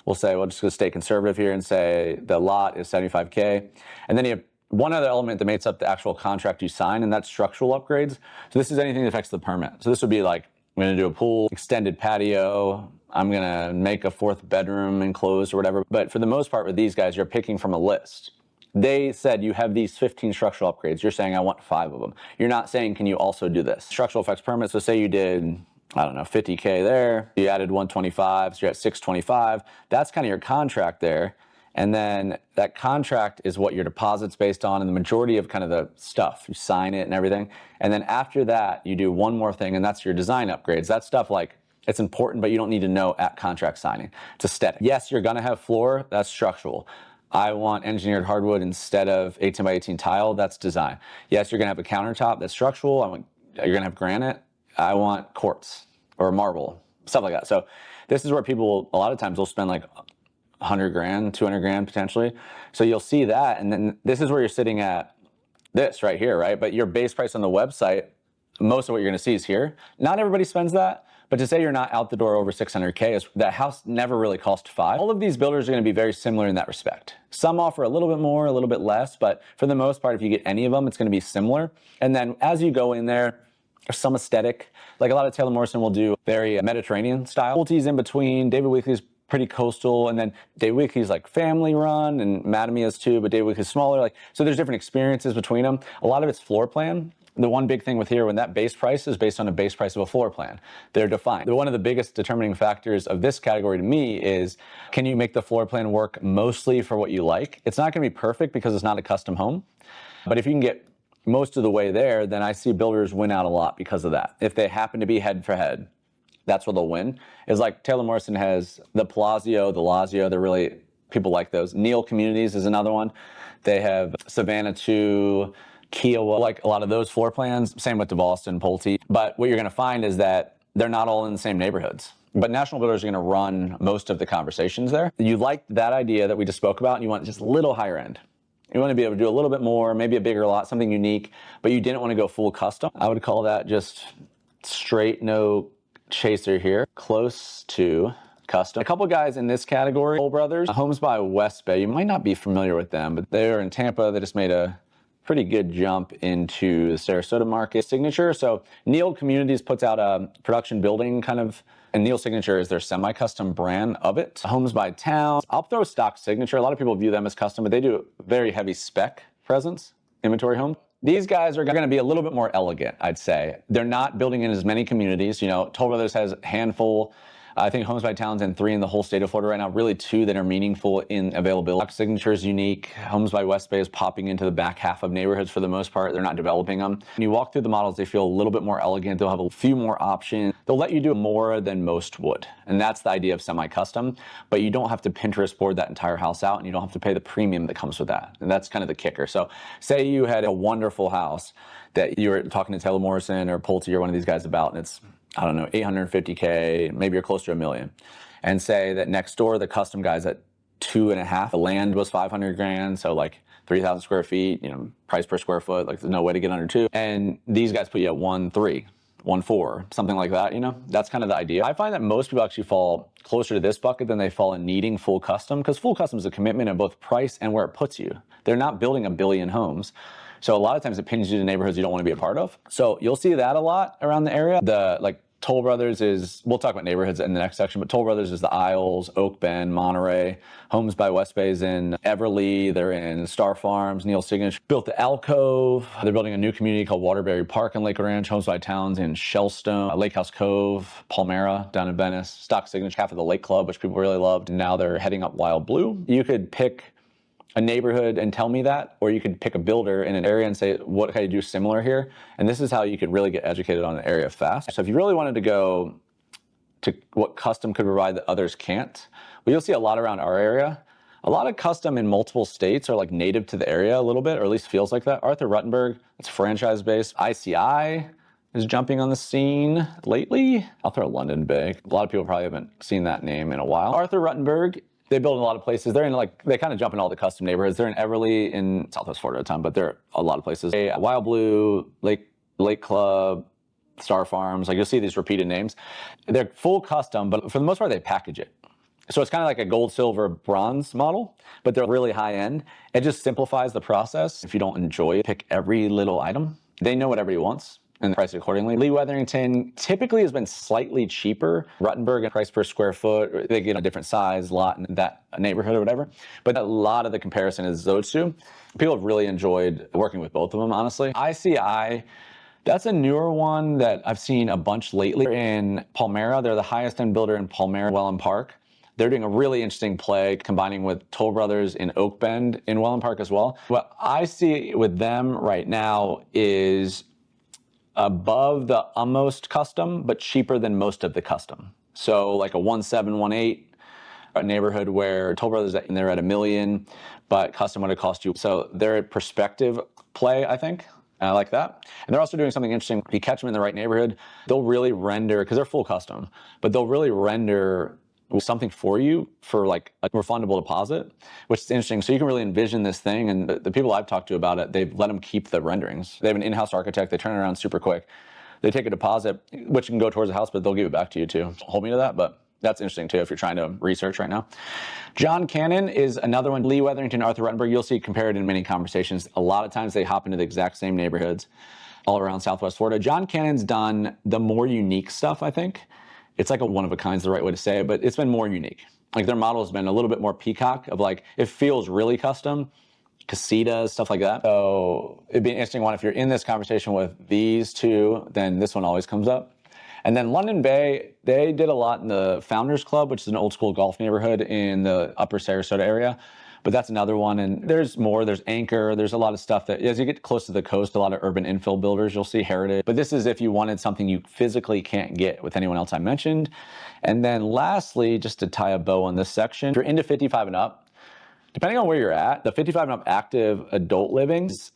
we'll just go stay conservative here and say the lot is $75K. And then you have one other element that makes up the actual contract you sign, and that's structural upgrades. So this is anything that affects the permit. So this would be like, I'm gonna do a pool, extended patio, I'm gonna make a 4th bedroom enclosed or whatever. But for the most part with these guys, you're picking from a list. They said you have these 15 structural upgrades. You're saying I want 5 of them. You're not saying, can you also do this? Structural effects permit, so say you did, I don't know, 50K there. You added 125, so you're at 625. That's kind of your contract there. And then that contract is what your deposit's based on, and the majority of kind of the stuff. You sign it and everything. And then after that, you do one more thing, and that's your design upgrades. That stuff, like, it's important, but you don't need to know at contract signing. It's aesthetic. Yes, you're gonna have floor, that's structural. I want engineered hardwood instead of 18 by 18 tile, that's design. Yes, you're gonna have a countertop, that's structural. You're gonna have granite. I want quartz or marble, stuff like that. So this is where people, a lot of times, will spend like 100 grand, 200 grand potentially. So you'll see that, and then this is where you're sitting at this right here, right? But your base price on the website, most of what you're gonna see is here. Not everybody spends that, But to say you're not out the door over 600K, is that house never really cost 5. All of these builders are going to be very similar in that respect. Some offer a little bit more, a little bit less, but for the most part, if you get any of them, it's going to be similar. And then as you go in there, there's some aesthetic. Like a lot of Taylor Morrison will do very Mediterranean style. Pulte's in between. David Weekley's pretty coastal, and then David Weekley's like family run, and Madamia's too, but David Weekley's smaller. Like, so there's different experiences between them. A lot of it's floor plan. The one big thing with here, when that base price is based on a base price of a floor plan, they're defined. One of the biggest determining factors of this category to me is, can you make the floor plan work mostly for what you like? It's not gonna be perfect because it's not a custom home, but if you can get most of the way there, then I see builders win out a lot because of that. If they happen to be head for head, that's where they'll win. It's like Taylor Morrison has the Palazzo, the Lazio, they're really, people like those. Neil Communities is another one. They have Savannah 2, Kiowa, like a lot of those floor plans, same with DeValston, Pulte. But what you're gonna find is that they're not all in the same neighborhoods. But national builders are gonna run most of the conversations there. You like that idea that we just spoke about, and you want just a little higher end. You want to be able to do a little bit more, maybe a bigger lot, something unique, but you didn't want to go full custom. I would call that just straight, no chaser here, close to custom. A couple guys in this category, Toll Brothers, Homes by West Bay. You might not be familiar with them, but they're in Tampa. They just made a pretty good jump into the Sarasota market. Signature, so Neil Communities puts out a production building kind of, and Neil Signature is their semi-custom brand of it. Homes by Town. I'll throw Stock Signature. A lot of people view them as custom, but they do very heavy spec presence, inventory home. These guys are going to be a little bit more elegant, I'd say. They're not building in as many communities. You know, Toll Brothers has a handful. I think Homes by Town's in 3 in the whole state of Florida right now, really 2 that are meaningful in availability. Stock Signature is unique. Homes by West Bay is popping into the back half of neighborhoods for the most part. They're not developing them. When you walk through the models, they feel a little bit more elegant. They'll have a few more options. They'll let you do more than most would. And that's the idea of semi-custom, but you don't have to Pinterest board that entire house out, and you don't have to pay the premium that comes with that. And that's kind of the kicker. So say you had a wonderful house that you were talking to Taylor Morrison or Pulte or one of these guys about, and it's, I don't know, 850K, maybe you're close to $1 million. And say that next door, the custom guy's at 2.5. The land was 500 grand, so like 3,000 square feet, you know, price per square foot, like there's no way to get under 2. And these guys put you at 1.3, 1.4, something like that, you know? That's kind of the idea. I find that most people actually fall closer to this bucket than they fall in needing full custom, because full custom is a commitment of both price and where it puts you. They're not building a billion homes. So a lot of times it pins you to neighborhoods you don't want to be a part of. So you'll see that a lot around the area. The like Toll Brothers is, we'll talk about neighborhoods in the next section, but Toll Brothers is the Isles, Oak Bend, Monterey. Homes by West Bay is in Everly. They're in Star Farms. Neil Signature built the Alcove. They're building a new community called Waterbury Park in Lake Ranch. Homes by Towns in Shellstone, Lake House Cove, Palmyra down in Venice. Stock Signature, half of the Lake Club, which people really loved. And now they're heading up Wild Blue. You could pick a neighborhood and tell me that, or you could pick a builder in an area and say, what can I do similar here? And this is how you could really get educated on an area fast. So if you really wanted to go to what custom could provide that others can't, well, you'll see a lot around our area. A lot of custom in multiple states are like native to the area a little bit, or at least feels like that. Arthur Ruttenberg, it's franchise-based. ICI is jumping on the scene lately. I'll throw London big. A lot of people probably haven't seen that name in a while. Arthur Ruttenberg, they build in a lot of places. They're in like, they kind of jump in all the custom neighborhoods. They're in Everly in Southwest Florida a ton, but they're a lot of places. Wild Blue, Lake Club, Star Farms, like you'll see these repeated names. They're full custom, but for the most part, they package it. So it's kind of like a gold, silver, bronze model, but they're really high end. It just simplifies the process. If you don't enjoy it, pick every little item. They know what everybody wants and price it accordingly. Lee Wetherington typically has been slightly cheaper. Ruttenberg and price per square foot, they get a different size lot in that neighborhood or whatever. But a lot of the comparison is those two. People have really enjoyed working with both of them, honestly. ICI, that's a newer one that I've seen a bunch lately. In Palmyra, they're the highest end builder in Palmyra, Welland Park. They're doing a really interesting play combining with Toll Brothers in Oak Bend in Welland Park as well. What I see with them right now is above the almost custom, but cheaper than most of the custom. So like a 1.7, 1.8, a neighborhood where Toll Brothers, they're at $1 million, but custom would have cost you. So they're a perspective play, I think. I like that. And they're also doing something interesting. If you catch them in the right neighborhood, they'll really render, because they're full custom, but they'll really render something for you for like a refundable deposit, which is interesting. So you can really envision this thing. And the people I've talked to about it, they've let them keep the renderings. They have an in-house architect. They turn it around super quick. They take a deposit, which can go towards the house, but they'll give it back to you too. Hold me to that, but that's interesting too if you're trying to research right now. John Cannon is another one. Lee Weatherington, Arthur Ruttenberg, you'll see compared in many conversations. A lot of times they hop into the exact same neighborhoods all around Southwest Florida. John Cannon's done the more unique stuff, I think. It's like a one of a kind is the right way to say it, but it's been more unique. Like their model has been a little bit more peacock of like, it feels really custom, casitas, stuff like that. So it'd be an interesting one. If you're in this conversation with these two, then this one always comes up. And then London Bay, they did a lot in the Founders Club, which is an old school golf neighborhood in the upper Sarasota area. But that's another one. And there's more. There's Anchor. There's a lot of stuff that as you get close to the coast, a lot of urban infill builders, you'll see Heritage. But this is if you wanted something you physically can't get with anyone else I mentioned. And then lastly, just to tie a bow on this section, if you're into 55 and up, depending on where you're at, the 55 and up active adult living is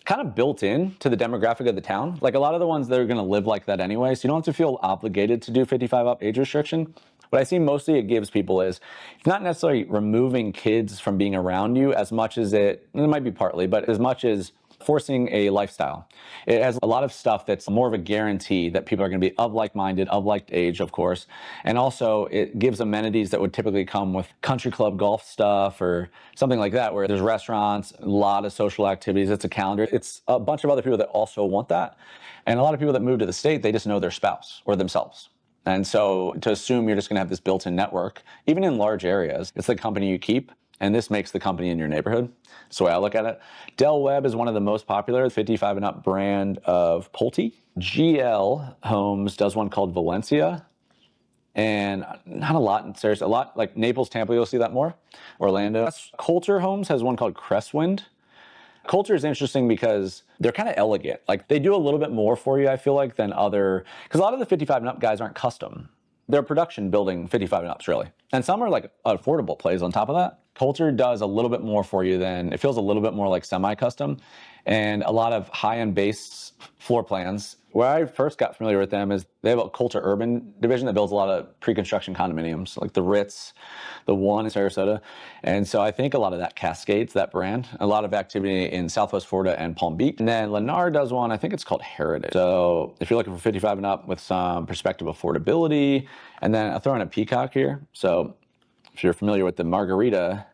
kind of built in to the demographic of the town. Like a lot of the ones that are going to live like that anyway, so you don't have to feel obligated to do 55 up age restriction. What I see mostly it gives people is it's not necessarily removing kids from being around you as much as it might be partly, but as much as forcing a lifestyle. It has a lot of stuff that's more of a guarantee that people are going to be of like-minded, of like age, of course. And also it gives amenities that would typically come with country club golf stuff or something like that, where there's restaurants, a lot of social activities. It's a calendar. It's a bunch of other people that also want that. And a lot of people that move to the state, they just know their spouse or themselves. And so to assume you're just going to have this built-in network, even in large areas, it's the company you keep. And this makes the company in your neighborhood. That's the way I look at it. Del Webb is one of the most popular 55 and up brand of Pulte. GL Homes does one called Valencia. And not a lot in Sarasota, a lot like Naples, Tampa, you'll see that more. Orlando. Coulter Homes has one called Crestwind. Coulter is interesting because they're kind of elegant. Like they do a little bit more for you, I feel like, than other, because a lot of the 55 and up guys aren't custom. They're production building 55 and ups, really. And some are like affordable plays on top of that. Coulter does a little bit more for you than, it feels a little bit more like semi-custom. And a lot of high-end base floor plans. Where I first got familiar with them is they have a Coulter Urban division that builds a lot of pre-construction condominiums, like the Ritz, the One in Sarasota. And so I think a lot of that cascades, that brand, a lot of activity in Southwest Florida and Palm Beach. And then Lennar does one, I think it's called Heritage. So if you're looking for 55 and up with some perspective affordability, and then I throw in a peacock here. So if you're familiar with the Margarita,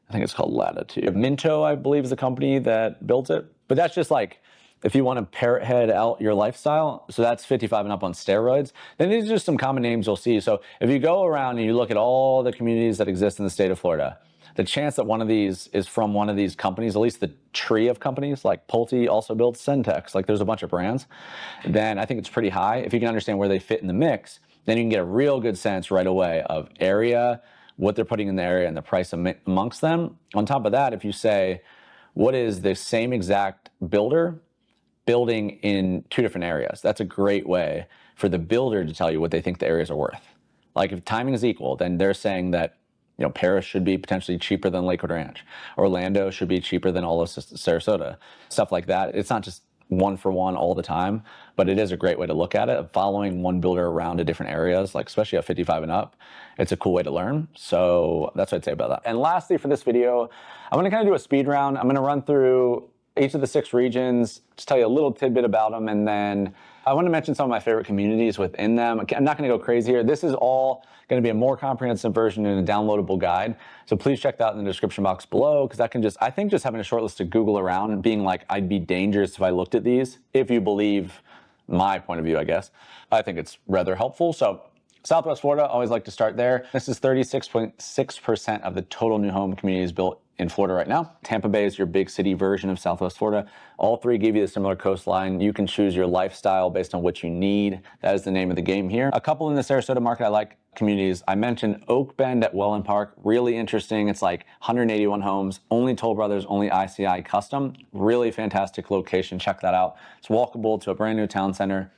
I think it's called Latitude. Minto, I believe, is the company that built it. But that's just like, if you want to parrot head out your lifestyle, so that's 55 and up on steroids. Then these are just some common names you'll see. So if you go around and you look at all the communities that exist in the state of Florida, the chance that one of these is from one of these companies, at least the tree of companies, like Pulte also builds Centex, like there's a bunch of brands, then I think it's pretty high. If you can understand where they fit in the mix, then you can get a real good sense right away of area, what they're putting in the area, and the price amongst them. On top of that, if you say, what is the same exact builder building in two different areas? That's a great way for the builder to tell you what they think the areas are worth. Like if timing is equal, then they're saying that, you know, Paris should be potentially cheaper than Lakewood Ranch. Orlando should be cheaper than all of Sarasota. Stuff like that. It's not just one for one all the time, but it is a great way to look at it. Following one builder around to different areas, like especially at 55 and up, it's a cool way to learn. So that's what I'd say about that. And lastly, for this video, I'm gonna kind of do a speed round. I'm gonna run through each of the 6 regions, just tell you a little tidbit about them, and then I want to mention some of my favorite communities within them. I'm not going to go crazy here. This is all going to be a more comprehensive version and a downloadable guide. So please check that out in the description box below, because that can just, I think just having a short list to Google around and being like, I'd be dangerous if I looked at these, if you believe my point of view, I guess. I think it's rather helpful. So Southwest Florida, always like to start there. This is 36.6% of the total new home communities built in Florida right now. Tampa Bay is your big city version of Southwest Florida. All 3 give you a similar coastline. You can choose your lifestyle based on what you need. That is the name of the game here. A couple in the Sarasota market I like communities. I mentioned Oak Bend at Welland Park. Really interesting. It's like 181 homes, only Toll Brothers, only ICI custom. Really fantastic location. Check that out. It's walkable to a brand new town center,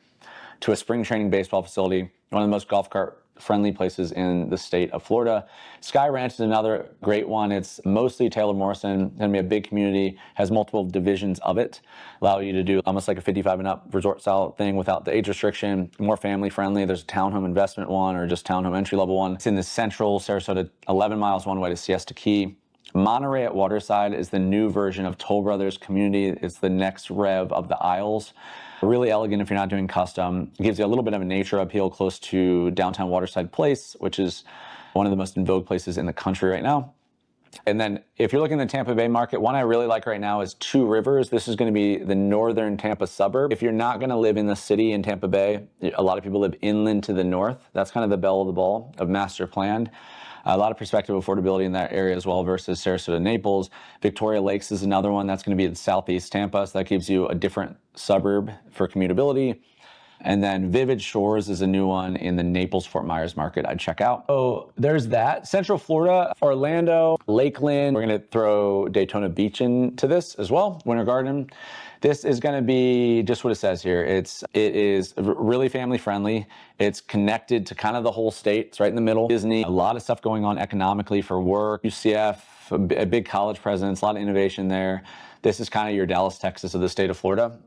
to a spring training baseball facility, one of the most golf cart friendly places in the state of Florida. Sky Ranch is another great one. It's mostly Taylor Morrison. It's gonna be a big community, has multiple divisions of it, allow you to do almost like a 55 and up resort style thing without the age restriction, more family friendly. There's a townhome investment one or just townhome entry level one. It's in the central Sarasota, 11 miles one way to Siesta Key. Monterey at Waterside is the new version of Toll Brothers Community. It's the next rev of the Isles. Really elegant if you're not doing custom. It gives you a little bit of a nature appeal close to downtown Waterside Place, which is one of the most in vogue places in the country right now. And then if you're looking at the Tampa Bay market, one I really like right now is Two Rivers. This is going to be the northern Tampa suburb. If you're not going to live in the city in Tampa Bay, a lot of people live inland to the north. That's kind of the belle of the ball of master planned. A lot of perspective affordability in that area as well versus Sarasota, Naples. Victoria Lakes is another one that's going to be in southeast Tampa, so that gives you a different suburb for commutability. And then Vivid Shores is a new one in the Naples-Fort Myers market I'd check out. So there's that. Central Florida, Orlando, Lakeland. We're going to throw Daytona Beach into this as well, Winter Garden. This is going to be just what it says here. It is really family friendly. It's connected to kind of the whole state. It's right in the middle. Disney, a lot of stuff going on economically for work. UCF, a big college presence, a lot of innovation there. This is kind of your Dallas, Texas of the state of Florida,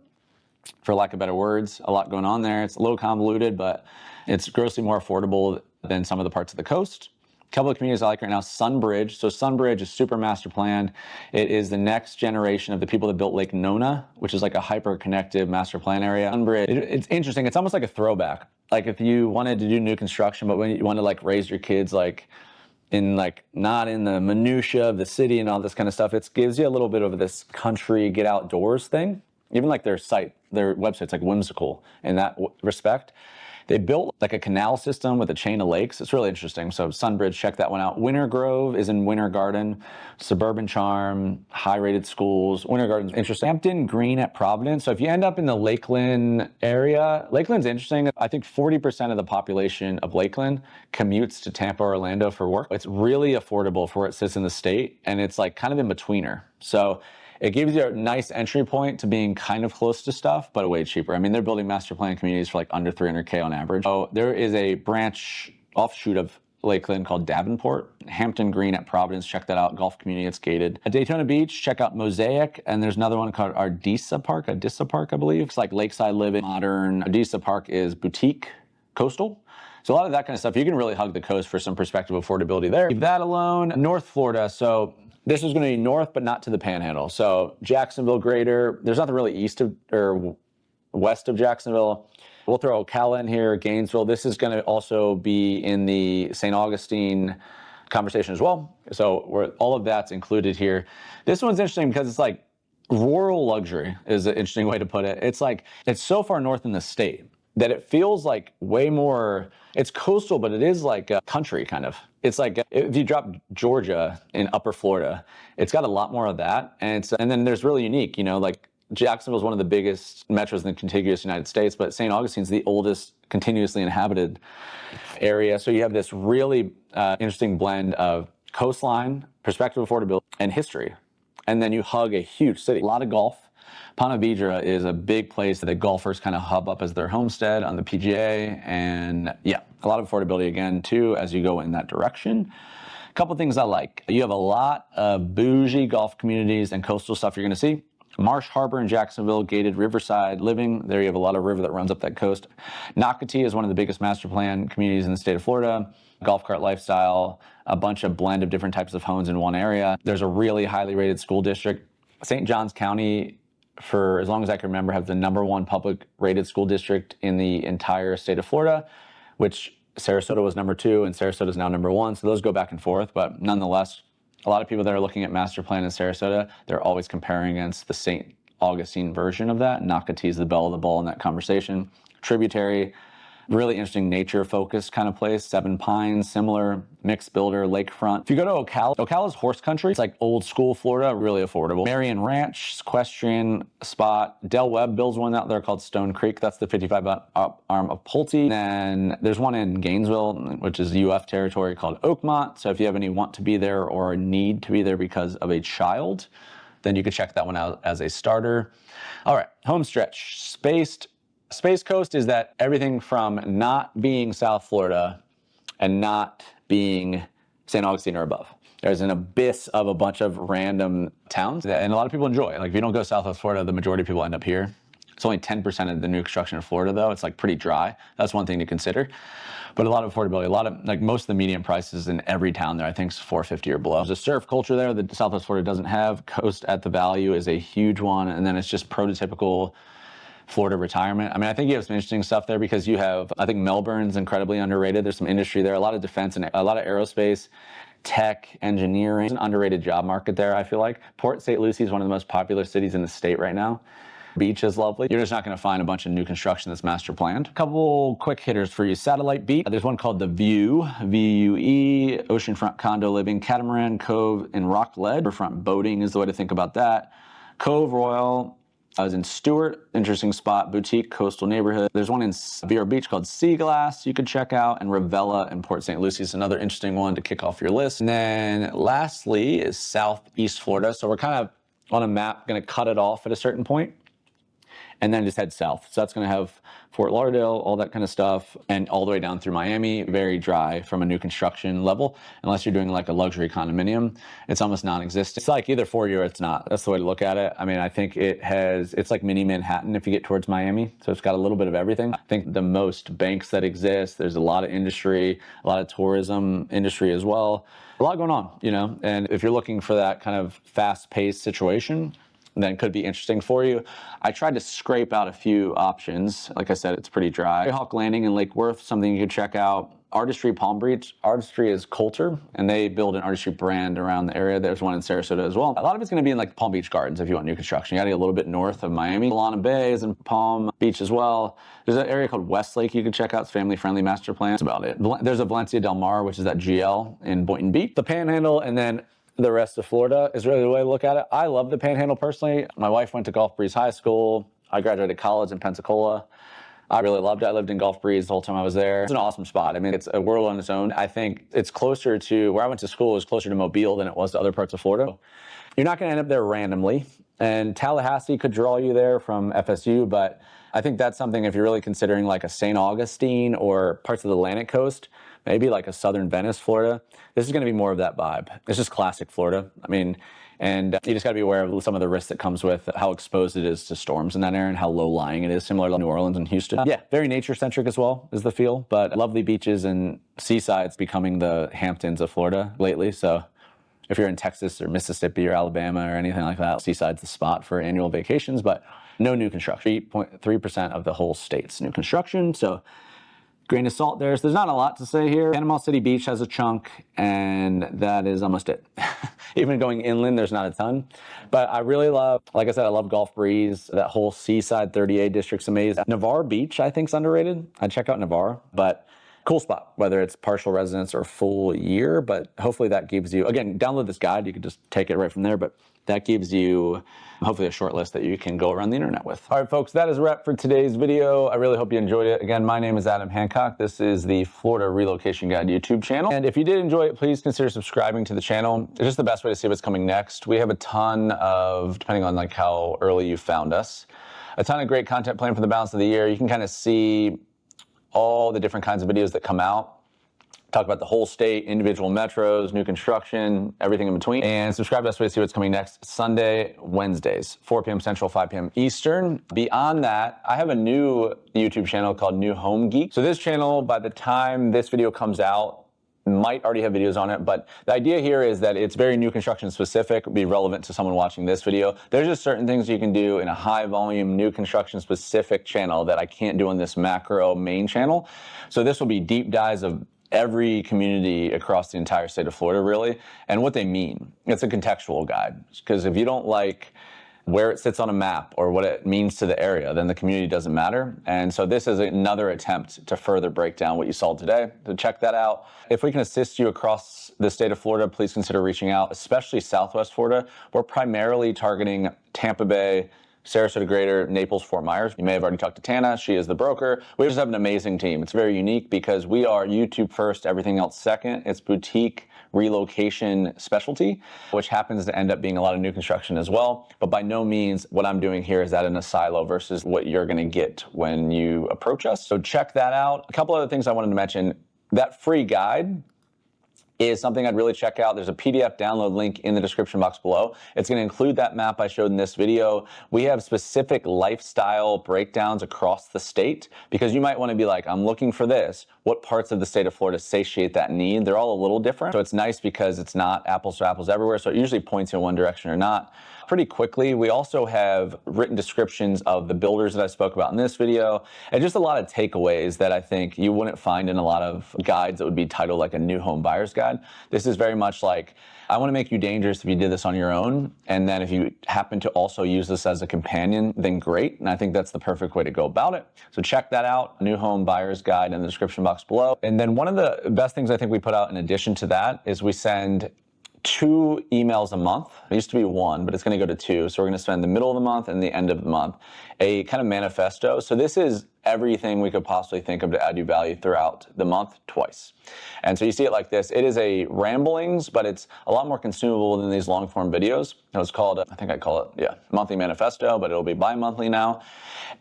for lack of better words. A lot going on there. It's a little convoluted, but it's grossly more affordable than some of the parts of the coast. A couple of communities I like right now, Sunbridge. So Sunbridge is super master planned. It is the next generation of the people that built Lake Nona, which is like a hyper-connective master plan area. Sunbridge, it's interesting. It's almost like a throwback. Like if you wanted to do new construction, but when you want to like raise your kids like in like not in the minutia of the city and all this kind of stuff, it gives you a little bit of this country get outdoors thing. Even like their website's like whimsical in that respect. They built like a canal system with a chain of lakes. It's really interesting. So Sunbridge, check that one out. Winter Grove is in Winter Garden. Suburban charm, high-rated schools. Winter Garden's interesting. Hampton Green at Providence. So if you end up in the Lakeland area, Lakeland's interesting. I think 40% of the population of Lakeland commutes to Tampa, Orlando for work. It's really affordable for where it sits in the state, and it's like kind of in betweener. So it gives you a nice entry point to being kind of close to stuff, but way cheaper. I mean, they're building master plan communities for like under $300K on average. So there is a branch offshoot of Lakeland called Davenport. Hampton Green at Providence, check that out. Golf community, it's gated. At Daytona Beach, check out Mosaic. And there's another one called Ardisa Park, I believe. It's like lakeside living, modern. Ardisa Park is boutique, coastal. So a lot of that kind of stuff. You can really hug the coast for some perspective affordability there. Leave that alone. North Florida. So this is going to be north, but not to the Panhandle. So Jacksonville, Greater. There's nothing really east of or west of Jacksonville. We'll throw Ocala in here, Gainesville. This is going to also be in the St. Augustine conversation as well. So all of that's included here. This one's interesting because it's like rural luxury is an interesting way to put it. It's like it's so far north in the state that it feels like way more, it's coastal, but it is like a country kind of. It's like if you drop Georgia in upper Florida, it's got a lot more of that. And then there's really unique, like Jacksonville is one of the biggest metros in the contiguous United States, but St. Augustine's the oldest continuously inhabited area. So you have this really interesting blend of coastline, perspective affordability, and history. And then you hug a huge city. A lot of golf. Ponte Vedra is a big place that golfers kind of hub up as their homestead on the PGA. And yeah, a lot of affordability again, too, as you go in that direction. A couple things I like. You have a lot of bougie golf communities and coastal stuff you're going to see. Marsh Harbor in Jacksonville, gated riverside living. There you have a lot of river that runs up that coast. Nocatee is one of the biggest master plan communities in the state of Florida. Golf cart lifestyle, a bunch of blend of different types of homes in one area. There's a really highly rated school district. St. Johns County, for as long as I can remember, have the #1 public rated school district in the entire state of Florida, which Sarasota was #2 and Sarasota is now #1. So those go back and forth, but nonetheless, a lot of people that are looking at master plan in Sarasota, they're always comparing against the St. Augustine version of that. Nocatee is the belle of the ball in that conversation. Tributary, really interesting nature-focused kind of place. Seven Pines, similar, mixed builder, lakefront. If you go to Ocala, Ocala's horse country. It's like old school Florida, really affordable. Marion Ranch, equestrian spot. Del Webb builds one out there called Stone Creek. That's the 55 arm of Pulte. Then there's one in Gainesville, which is UF territory, called Oakmont. So if you have any want to be there or need to be there because of a child, then you could check that one out as a starter. All right, home stretch, spaced. Space Coast is that everything from not being South Florida and not being St. Augustine or above. There's an abyss of a bunch of random towns and a lot of people enjoy. Like if you don't go Southwest Florida, the majority of people end up here. It's only 10% of the new construction in Florida, though. It's like pretty dry. That's one thing to consider. But a lot of affordability, a lot of, like, most of the median prices in every town there, I think, is 450 or below. There's a surf culture there that Southwest Florida doesn't have. Coast at the Value is a huge one. And then it's just prototypical Florida retirement. I mean, I think you have some interesting stuff there because you have, I think Melbourne's incredibly underrated. There's some industry there, a lot of defense and a lot of aerospace, tech, engineering. It's an underrated job market there, I feel like. Port St. Lucie is one of the most popular cities in the state right now. Beach is lovely. You're just not going to find a bunch of new construction that's master planned. A couple quick hitters for you. Satellite Beach. There's one called The View, V-U-E, oceanfront condo living, Catamaran Cove and Rockledge. Riverfront boating is the way to think about that. Cove Royal. I was in Stewart, interesting spot, boutique, coastal neighborhood. There's one in Vero Beach called Sea Glass you could check out, and Ravella in Port St. Lucie is another interesting one to kick off your list. And then lastly is Southeast Florida. So we're kind of on a map, going to cut it off at a certain point, and then just head south. So that's going to have Fort Lauderdale, all that kind of stuff, and all the way down through Miami. Very dry from a new construction level, unless you're doing like a luxury condominium. It's almost non-existent. It's like either for you or it's not. That's the way to look at it. I mean, I think it's like mini Manhattan if you get towards Miami. So it's got a little bit of everything. I think the most banks that exist, there's a lot of industry, a lot of tourism industry as well. A lot going on, you know, and if you're looking for that kind of fast-paced situation, then could be interesting for you. I tried to scrape out a few options. Like I said, it's pretty dry. Hawk Landing in Lake Worth, something you could check out. Artistry Palm Beach. Artistry is Coulter, and they build an artistry brand around the area. There's one in Sarasota as well. A lot of it's going to be in like Palm Beach Gardens if you want new construction. You got to get a little bit north of Miami. Solana Bay is in Palm Beach as well. There's an area called Westlake you can check out. It's family-friendly master plan. That's about it. There's a Valencia Del Mar, which is that GL in Boynton Beach. The Panhandle, and then the rest of Florida is really the way to look at it. I love the Panhandle personally. My wife went to Gulf Breeze High School. I graduated college in Pensacola. I really loved it. I lived in Gulf Breeze the whole time I was there. It's an awesome spot. I mean, it's a world on its own. I think it's closer to where I went to school is closer to Mobile than it was to other parts of Florida. You're not going to end up there randomly. And Tallahassee could draw you there from FSU, but I think that's something if you're really considering like a St. Augustine or parts of the Atlantic coast, maybe like a southern Venice, Florida. This is going to be more of that vibe. It's just classic Florida. I mean, and you just got to be aware of some of the risks that comes with how exposed it is to storms in that area and how low-lying it is, similar to New Orleans and Houston. Yeah, very nature-centric as well is the feel, but lovely beaches and seasides becoming the Hamptons of Florida lately. So if you're in Texas or Mississippi or Alabama or anything like that, seaside's the spot for annual vacations, but no new construction. 3.3% of the whole state's new construction, so grain of salt there. So there's not a lot to say here. Panama City Beach has a chunk, and that is almost it. Even going inland, there's not a ton. But I really love, like I said, I love Gulf Breeze. That whole seaside 30A district's amazing. Navarre Beach, I think, is underrated. I'd check out Navarre, but cool spot, whether it's partial residence or full year. But hopefully that gives you, again, download this guide. You can just take it right from there. But that gives you hopefully a short list that you can go around the internet with. All right, folks, that is a wrap for today's video. I really hope you enjoyed it. Again, my name is Adam Hancock. This is the Florida Relocation Guide YouTube channel. And if you did enjoy it, please consider subscribing to the channel. It's just the best way to see what's coming next. We have a ton of, depending on like how early you found us, a ton of great content planned for the balance of the year. You can kind of see all the different kinds of videos that come out. Talk about the whole state, individual metros, new construction, everything in between. And subscribe to us to see what's coming next. Sunday, Wednesdays, 4 p.m. Central, 5 p.m. Eastern. Beyond that, I have a new YouTube channel called New Home Geek. So this channel, by the time this video comes out, might already have videos on it, but the idea here is that it's very new construction specific, be relevant to someone watching this video. There's just certain things you can do in a high volume, new construction specific channel that I can't do on this macro main channel. So this will be deep dives of every community across the entire state of Florida, really, and what they mean. It's a contextual guide, because if you don't like where it sits on a map or what it means to the area, then the community doesn't matter. And so this is another attempt to further break down what you saw today. So check that out. If we can assist you across the state of Florida, please consider reaching out, especially Southwest Florida. We're primarily targeting Tampa Bay, Sarasota Greater, Naples, Fort Myers. You may have already talked to Tana. She is the broker. We just have an amazing team. It's very unique because we are YouTube first, everything else second. It's boutique relocation specialty, which happens to end up being a lot of new construction as well. But by no means what I'm doing here is that in a silo versus what you're going to get when you approach us. So check that out. A couple other things I wanted to mention. That free guide is something I'd really check out. There's a PDF download link in the description box below. It's going to include that map I showed in this video. We have specific lifestyle breakdowns across the state because you might want to be like, I'm looking for this. What parts of the state of Florida satiate that need? They're all a little different. So it's nice because it's not apples to apples everywhere. So it usually points in one direction or not. Pretty quickly, we also have written descriptions of the builders that I spoke about in this video, and just a lot of takeaways that I think you wouldn't find in a lot of guides that would be titled like a new home buyer's guide. This is very much like, I want to make you dangerous if you did this on your own, and then if you happen to also use this as a companion, then great. And I think that's the perfect way to go about it. So check that out, New Home Buyer's Guide in the description box below. And then one of the best things I think we put out in addition to that is we send 2 emails a month. It used to be 1, but it's going to go to 2. So we're going to spend the middle of the month and the end of the month, a kind of manifesto. So this is everything we could possibly think of to add you value throughout the month twice. And so you see it like this. It is a ramblings, but it's a lot more consumable than these long form videos. It was called, I think I call it, monthly manifesto, but it'll be bi-monthly now.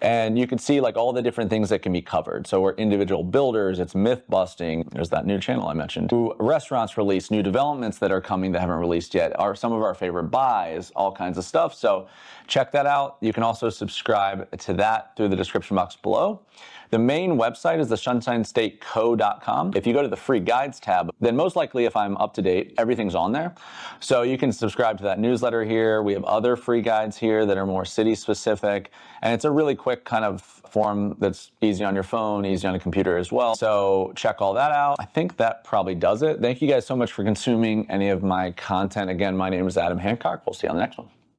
And you can see like all the different things that can be covered. So we're individual builders, it's myth busting. There's that new channel I mentioned. New restaurants released, new developments that are coming that haven't released yet, are some of our favorite buys, all kinds of stuff. So check that out. You can also subscribe to that through the description box below. The main website is the sunshinestateco.com. If you go to the free guides tab, then most likely if I'm up to date, everything's on there. So you can subscribe to that newsletter here. We have other free guides here that are more city specific. And it's a really quick kind of form that's easy on your phone, easy on a computer as well. So check all that out. I think that probably does it. Thank you guys so much for consuming any of my content. Again, my name is Adam Hancock. We'll see you on the next one.